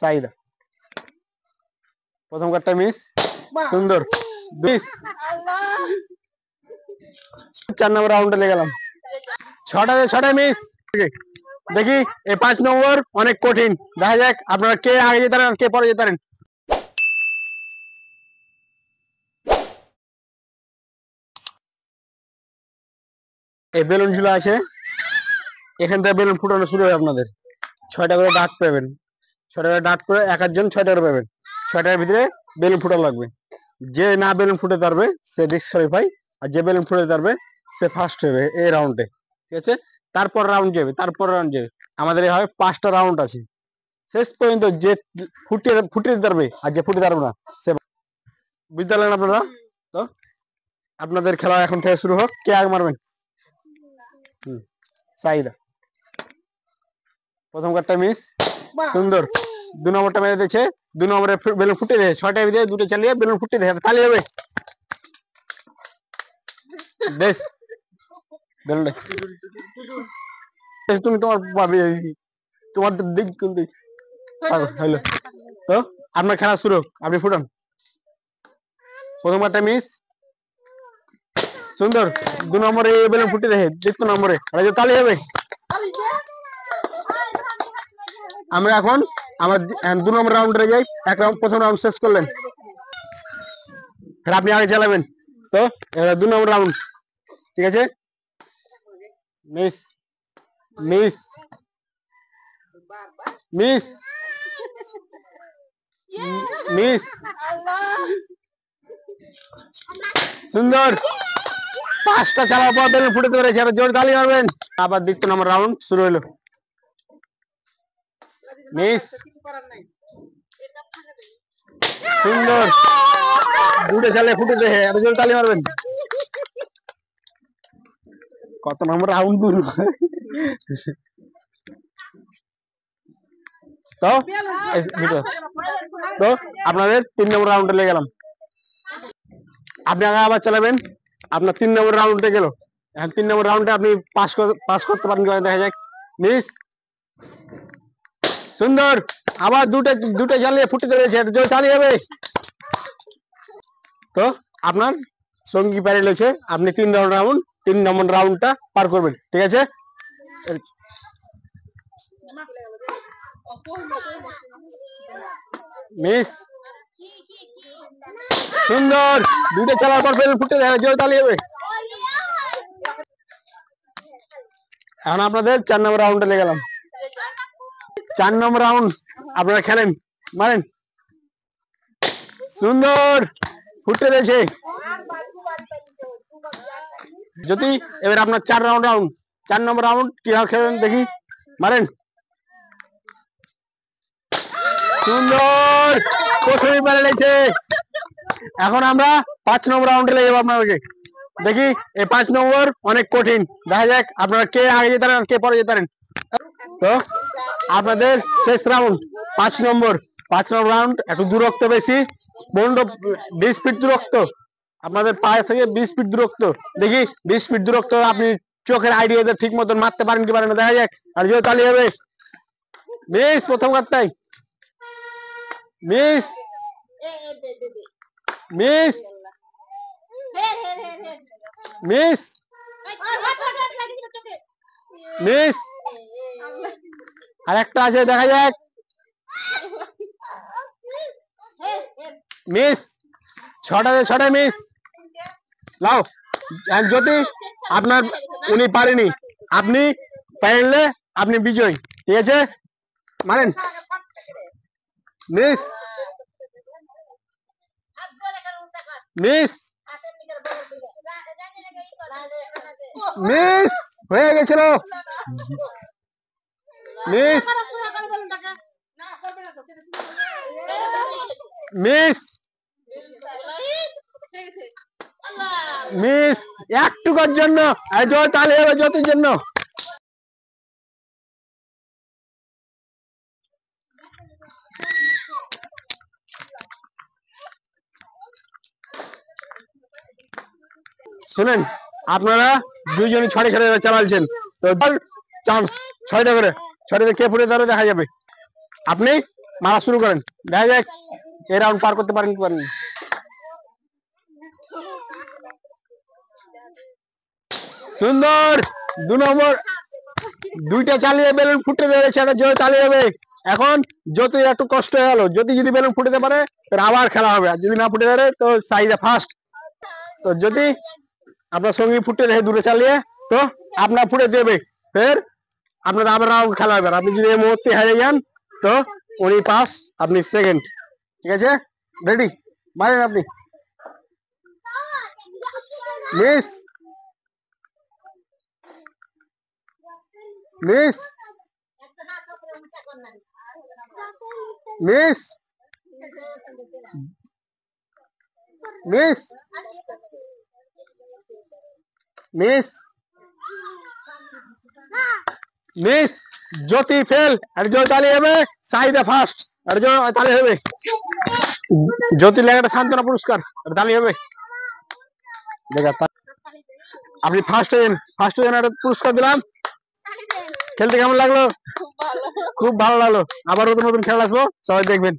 চাহিদা প্রথম কার্ডটা মিস, সুন্দর মিস। 4 নম্বর রাউন্ডে লেগে গেলাম, ছটায় মিস। দেখি এই 5 নম্বর অনেক কঠিন, দেখা যাক আপনারা কে আগে যেতে পারেন কে পরে যেতে পারেন। এই বেলুন ঝুলা আছে, এখান থেকে বেলুন ফুটানো শুরু হয়। আপনাদের 6টা করে ডাট পাবেন, 6টা করে ডাট করে এক একজন 6টা করে পাবেন। 6টার ভিতরে বেলুন ফুটানো লাগবে। যে না বেলুন ফুটে পারবে সে ডিসকোয়ালিফাই, আর যে বেলুন ফুটে পারবে সে ফার্স্ট হবে এই রাউন্ডে। ঠিক আছে, তারপর রাউন্ড যাবে, আমাদের এভাবে 5টা রাউন্ড আছে। শেষ পর্যন্ত যে ফুটিয়ে দিতে পারবে আর যে ফুটে পারবে না সে। বুঝতে পারলেন আপনারা? তো আপনাদের খেলা এখন থেকে শুরু হোক, কে আগে মারবেন। চাহিদা প্রথম কার্ডটা মিস, সুন্দর। 2 নম্বরটা মেরে দিয়েছে, 2 নম্বরে বেলুন ফুটিয়ে দেয়। 6টার ভিতরে 2টো চালিয়ে বেলুন ফুটিয়ে দেয়, তালি হবে। বেশ বেলুন তুমি তোমার পাবে, তোমার দিক কিন্তু হলো। তো আপনার খেলা শুরু, আপনি ফুটান। প্রথম কার্ডটা মিস, সুন্দর। 2 নম্বরে বেলুন ফুটিয়ে দেয়, 2 নম্বরে তালি হবে। আমরা এখন আমার 2 নম্বর রাউন্ডে যাই। এক রাউন্ড, প্রথম রাউন্ড শেষ করলেন, আপনি আগে চালাবেন। তো 2 নম্বর রাউন্ড, ঠিক আছে। মিস মিস মিস মিস, সুন্দর। 5টা চালার পর বেলুন ফুটাতে পেরেছে, জোর তালি মারবেন। আবার 2 নম্বর রাউন্ড শুরু হলো। মিস, সুন্দর। 2টে চালে ফুটে দেখে জোর তালি মারবেন। কত নম্বর রাউন্ড তো তো আপনাদের 3 নম্বর রাউন্ডে লেগে গেলাম, আপনি আগে আবার চালাবেন। আপনার 3 নম্বর রাউন্ডে গেল, এখন 3 নম্বর রাউন্ডে আপনি পাস করতে পারেন কিনা দেখা যাক। মিস, সুন্দর। আবার দুটো জ্বালিয়ে ফুটে রয়েছে, জোর চালিয়ে হবে। তো আপনার সঙ্গী পারে রয়েছে, আপনি 3 নম্বর রাউন্ডটা পার করবেন, ঠিক আছে। মিস, সুন্দর। 2টে চালার পর বেলুন ফুটে যায়, জোর তালি হবে। এখন আপনাদের 4 নম্বর রাউন্ডে লেগে গেলাম। 4 নম্বর রাউন্ড আপনারা খেলেন, মারেন। সুন্দর, ফুটে রয়েছে। যদি এবার আপনার 4 নম্বর রাউন্ড কিভাবে খেলেন দেখি, মারেন। সুন্দর, প্রথমেই মেরে নিয়েছে। এখন আমরা 5 নম্বর রাউন্ডে লেগে যাবো আপনাদেরকে। দেখি এই 5 নম্বর অনেক কঠিন, দেখা যাক আপনারা কে আগে যেতে পারেন কে পরে যেতে পারেন। তো আপনাদের শেষ রাউন্ড 5 নম্বর রাউন্ড। একটু দূরত্ব বেশি, 20 ফিট দূরত্ব, আপনাদের পায়ে থেকে 20 ফিট দূরত্ব। দেখি 20 ফিট দূরত্ব আপনি চোখের আইডিয়া ঠিক মতন মারতে পারেন কি পারেন না, দেখা যাক। আর জোর তালি হবে। মিস, প্রথম কার্ডটাই মিস মিস মিস মিস, আর একটা আছে, দেখা যাক। মিস, 6টায় মিস। লাও, যদি আপনার উনি পারেনি, আপনি পারলে আপনি বিজয়, ঠিক আছে। মারেন। মিস মিস মিস, হয়ে গেছিল। মিস মিস মিস, একটুকুর জন্য জোর তালি হবে জ্যোতির জন্য। শুনেন, আপনারা দুইজনই 6টা খেলে চালাচ্ছেন, তো চান্স 6টা করে কে ফুটে ধরে দেখা যাবে। আপনি মারা শুরু করেন, দেখা যাক এই রাউন্ড পার করতে পারেন কি পারেন। সুন্দর, 2 নম্বর, 2টা চালিয়ে বেলুন ফুটে যাবে, সেটা জয় চালিয়ে যাবে। এখন যদি একটু কষ্ট হয়ে গেল, যদি বেলুন ফুটতে পারে তাহলে আবার খেলা হবে, আর যদি না ফুটে পারে তো সাইজে ফার্স্ট। তো যদি আপনার সঙ্গী ফুটে দেখে দূরে চালিয়ে, তো আপনার ফুটে দেবে, ফের আপনার আবার রাউন্ড খেলা হবে। আপনি যদি এই মুহূর্তে হেরে যান তো উনি পাস, আপনি সেকেন্ড। ঠিক আছে, রেডি, মারেন আপনি। Miss, miss, miss, miss, miss, miss. Jyoti fail, আর জয় চালিয়ে যাবে, সাইডে ফার্স্ট, আর জয় তালি হবে। জ্যোতি লেখাটা সান্ত্বনা পুরস্কার, আর তালি হবে। দেখা আপনি ফার্স্ট হয়েছেন, একটা পুরস্কার দিলাম। খেলতে কেমন লাগলো? খুব ভালো লাগলো। আবার নতুন নতুন খেলা আসবো, সবাই দেখবেন।